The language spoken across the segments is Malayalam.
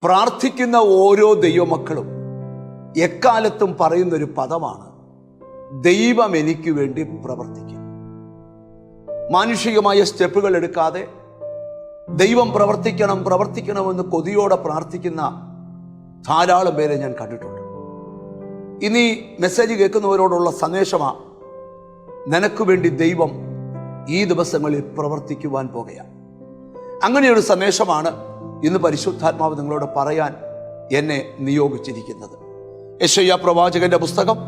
പ്രാർത്ഥിക്കുന്ന ഓരോ ദൈവമക്കളും എക്കാലത്തും പറയുന്നൊരു പദമാണ്, ദൈവം എനിക്ക് വേണ്ടി പ്രവർത്തിക്കും. മാനുഷികമായ സ്റ്റെപ്പുകൾ എടുക്കാതെ ദൈവം പ്രവർത്തിക്കണമെന്ന് കൊതിയോടെ പ്രാർത്ഥിക്കുന്ന ധാരാളം പേരെ ഞാൻ കണ്ടിട്ടുണ്ട്. ഇനി മെസ്സേജ് കേൾക്കുന്നവരോടുള്ള സന്ദേശമാണ്, നിനക്ക് വേണ്ടി ദൈവം ഈ ദിവസങ്ങളിൽ പ്രവർത്തിക്കുവാൻ പോകുകയാണ്. അങ്ങനെയൊരു സന്ദേശമാണ് ഇന്ന് പരിശുദ്ധാത്മാവ് നിങ്ങളോട് പറയാൻ എന്നെ നിയോഗിച്ചിരിക്കുന്നത്. യെശയ്യാ പ്രവാചകന്റെ പുസ്തകം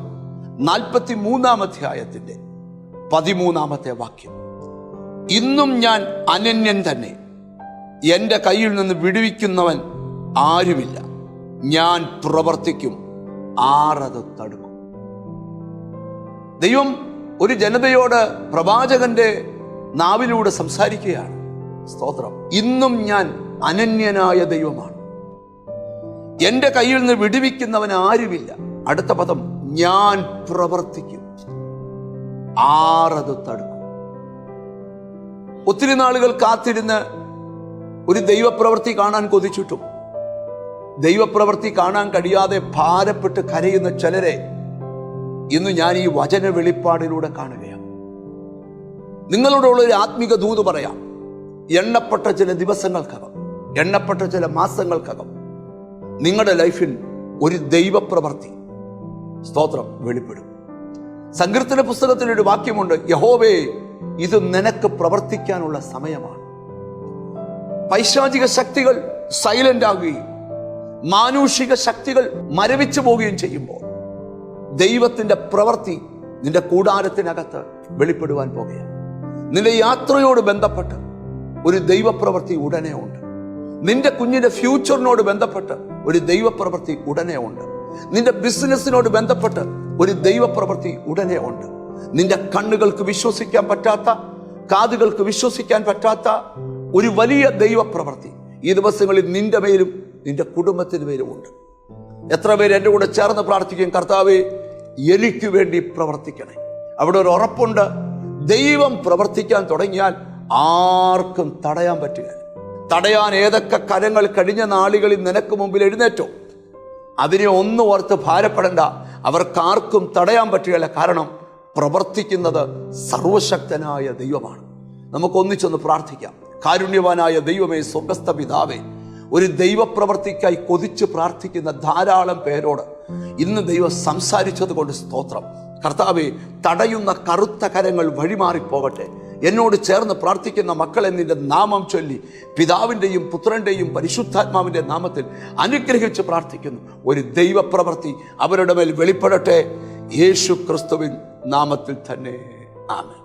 43-ാം അധ്യായത്തിന്റെ 13-ാമത്തെ വാക്യം. ഇന്നും ഞാൻ അനന്യൻ തന്നെ, എൻ്റെ കയ്യിൽ നിന്ന് വിടുവിക്കുന്നവൻ ആരുമില്ല. ഞാൻ പ്രവർത്തിക്കും, ആരത് തടുക്കും. ദൈവം ഒരു ജനതയോട് പ്രവാചകന്റെ നാവിലൂടെ സംസാരിക്കുകയാണ്. സ്തോത്രം. ഇന്നും ഞാൻ അനന്യനായ ദൈവമാണ്, എൻ്റെ കയ്യിൽ നിന്ന് വിടുവിക്കുന്നവൻ ആരുമില്ല. അടുത്ത പദം, ഞാൻ പ്രവർത്തിക്കും, ആരത് തടുക്കും. ഒത്തിരി നാളുകൾ കാത്തിരുന്ന് ഒരു ദൈവപ്രവൃത്തി കാണാൻ കൊതിച്ചിട്ടും ദൈവപ്രവൃത്തി കാണാൻ കഴിയാതെ ഭാരപ്പെട്ട് കരയുന്ന ചിലരെ ഇന്ന് ഞാൻ ഈ വചന വെളിപ്പാടിലൂടെ കാണുകയാണ്. നിങ്ങളോടുള്ള ഒരു ആത്മീക ദൂത് പറയാം. എണ്ണപ്പെട്ട ചില ദിവസങ്ങൾക്കകം, എണ്ണപ്പെട്ട ചില മാസങ്ങൾക്കകം നിങ്ങളുടെ ലൈഫിൽ ഒരു ദൈവപ്രവൃത്തി, സ്തോത്രം, വെളിപ്പെടും. സങ്കീർത്തന പുസ്തകത്തിൽ ഒരു വാക്യമുണ്ട്, യഹോവേ, ഇത് നിനക്ക് പ്രവർത്തിക്കാനുള്ള സമയമാണ്. പൈശാചിക ശക്തികൾ സൈലന്റ് ആകുകയും മാനുഷിക ശക്തികൾ മരവിച്ചു പോവുകയും ചെയ്യുമ്പോൾ ദൈവത്തിന്റെ പ്രവൃത്തി നിന്റെ കൂടാരത്തിനകത്ത് വെളിപ്പെടുവാൻ പോകുകയാണ്. നിന്റെ യാത്രയോട് ബന്ധപ്പെട്ട് ഒരു ദൈവപ്രവൃത്തി ഉടനെ ഉണ്ട്. നിന്റെ കുഞ്ഞിന്റെ ഫ്യൂച്ചറിനോട് ബന്ധപ്പെട്ട് ഒരു ദൈവപ്രവൃത്തി ഉടനെ ഉണ്ട്. നിന്റെ ബിസിനസ്സിനോട് ബന്ധപ്പെട്ട് ഒരു ദൈവപ്രവൃത്തി ഉടനെ ഉണ്ട്. നിന്റെ കണ്ണുകൾക്ക് വിശ്വസിക്കാൻ പറ്റാത്ത, കാതുകൾക്ക് വിശ്വസിക്കാൻ പറ്റാത്ത ഒരു വലിയ ദൈവപ്രവൃത്തി ഈ ദിവസങ്ങളിൽ നിന്റെ മേലും നിന്റെ കുടുംബത്തിന് മേലും ഉണ്ട്. എത്ര പേര് എൻ്റെ കൂടെ ചേർന്ന് പ്രാർത്ഥിക്കും, കർത്താവേ, എനിക്ക് വേണ്ടി പ്രവർത്തിക്കണേ. അവിടെ ഒരു ഉറപ്പുണ്ട്, ദൈവം പ്രവർത്തിക്കാൻ തുടങ്ങിയാൽ ആർക്കും തടയാൻ പറ്റുകയില്ല. തടയാൻ ഏതൊക്കെ കരങ്ങൾ കഴിഞ്ഞ നാളുകളിൽ നിനക്ക് മുമ്പിൽ എഴുന്നേറ്റോ, അതിനെ ഒന്നും ഓർത്ത് ഭാരപ്പെടേണ്ട. അവർക്കാർക്കും തടയാൻ പറ്റുകയില്ല. കാരണം പ്രവർത്തിക്കുന്നത് സർവശക്തനായ ദൈവമാണ്. നമുക്കൊന്നിച്ചൊന്ന് പ്രാർത്ഥിക്കാം. കാരുണ്യവാനായ ദൈവമേ, സ്വർഗ്ഗസ്ഥ പിതാവേ, ഒരു ദൈവപ്രവർത്തിക്കായി കൊതിച്ച് പ്രാർത്ഥിക്കുന്ന ധാരാളം പേരോട് ഇന്ന് ദൈവം സംസാരിച്ചത് കൊണ്ട് സ്തോത്രം. കർത്താവേ, തടയുന്ന കറുത്ത കരങ്ങൾ വഴിമാറിപ്പോകട്ടെ. എന്നോട് ചേർന്ന് പ്രാർത്ഥിക്കുന്ന മക്കളെ നിന്റെ നാമം ചൊല്ലി പിതാവിൻ്റെയും പുത്രൻ്റെയും പരിശുദ്ധാത്മാവിൻ്റെ നാമത്തിൽ അനുഗ്രഹിച്ച് പ്രാർത്ഥിക്കുന്നു. ഒരു ദൈവപ്രവൃത്തി അവരുടെ മേൽ വെളിപ്പെടട്ടെ, യേശു ക്രിസ്തുവിൻ നാമത്തിൽ തന്നെ, ആമേൻ.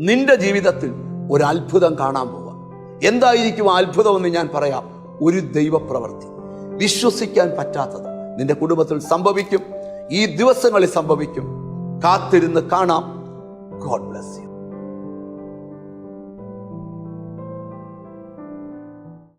നിന്റെ ജീവിതത്തിൽ ഒരു അത്ഭുതം കാണാൻ പോവാം. എന്തായിരിക്കും ആ അത്ഭുതം എന്ന് ഞാൻ പറയാം. ഒരു ദൈവപ്രവൃത്തി, വിശ്വസിക്കാൻ പറ്റാത്തത് നിന്റെ കുടുംബത്തിൽ സംഭവിക്കും. ഈ ദിവസങ്ങളിൽ സംഭവിക്കും. കാത്തിരുന്ന് കാണാം. God bless you.